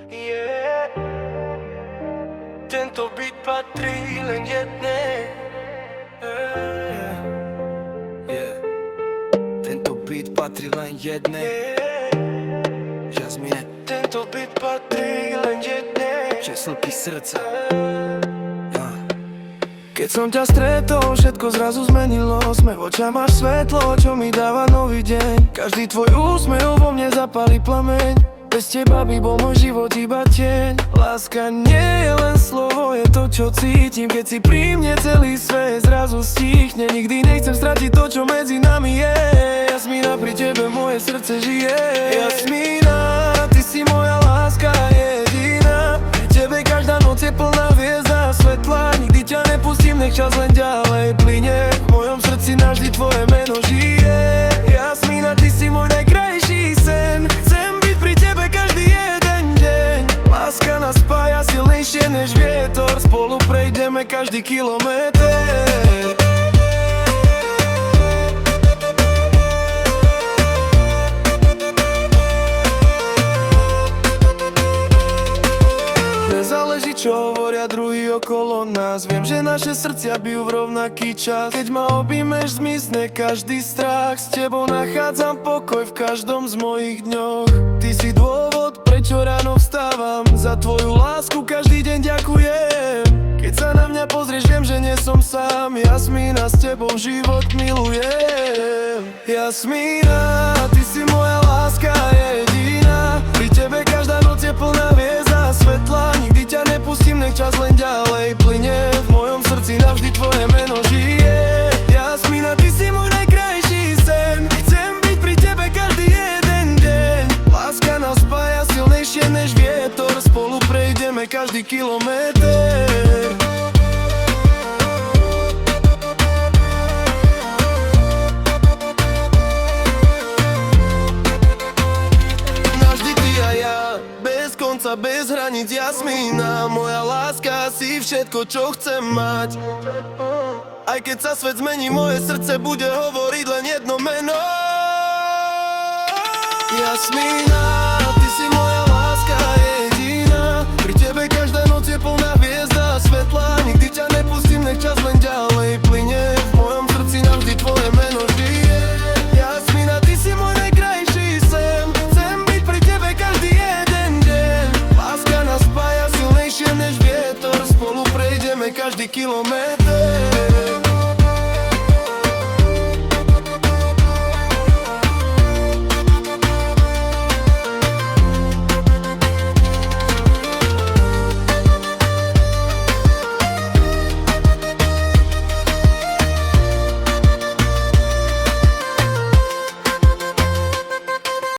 Yeah. Tento beat patrí len jednej. Yeah. Tento beat patrí len jednej. Jasmine. Tento beat patrí len jednej. Česlky srdca. Keď som ťa stretol, všetko zrazu zmenilo. Sme v oča máš svetlo, čo mi dáva nový deň. Každý tvoj úsmev vo mne zapálí plameň. Bez teba by bol môj život iba tieň. Láska nie je len slovo, je to, čo cítim. Keď si pri mne, celý svet zrazu stichne. Nikdy nechcem stratiť to, čo medzi nami je. Jasmina, pri tebe moje srdce žije. Jasmina, ty si moja láska jediná. Pri tebe každá noc je plná hviezda a svetla. Nikdy ťa nepustím, nech čas len ďalej plyne. V mojom srdci navždy tvoje meno žije. Jasmina, ty si môj najkrajší sen. Chcem byť pri tebe každý jeden deň. Láska nás spája silnejšie než vietor. Spolu prejdeme každý kilometer. Nezáleží, čo hovoria druhý okolo nás. Viem, že naše srdcia bijú v rovnaký čas. Keď ma objímeš, zmizne každý strach. S tebou nachádzam pokoj v každom z mojich dňoch. Ty si dôvod, prečo ráno vstávam. Za tvoju lásku každý deň ďakujem. Keď sa na mňa pozrieš, viem, že nie som sám. Jasmina, s tebou život milujem. Jasmina, ty si moja láska jediná. Pri tebe každá noc je plná hviezda a svetla. Nikdy ťa nepustím, nech čas len ďalej plyne. V mojom srdci navždy tvoje meno žije. Jasmina, ty si môj najkrajší sen. Chcem byť pri tebe každý jeden deň. Láska nás spája silnejšie než vietor. Spolu prejdeme každý kilometer. Bez hraníc, Jasmina, moja láska, si všetko, čo chcem mať. Aj keď sa svet zmení, moje srdce bude hovoriť len jedno meno. Jasmina, ty si moja láska jediná. Pri tebe každá noc je plná hviezda a svetla. Nikdy ťa nepustím, nech čas len ďalej plyne. V mojom srdci navždy tvoje meno žije. Jasmina, ty si môj najkrajší sen. Chcem byť pri tebe každý jeden deň. Láska nás spája silnejšie než vietor. Spolu prejdeme každý kilometr.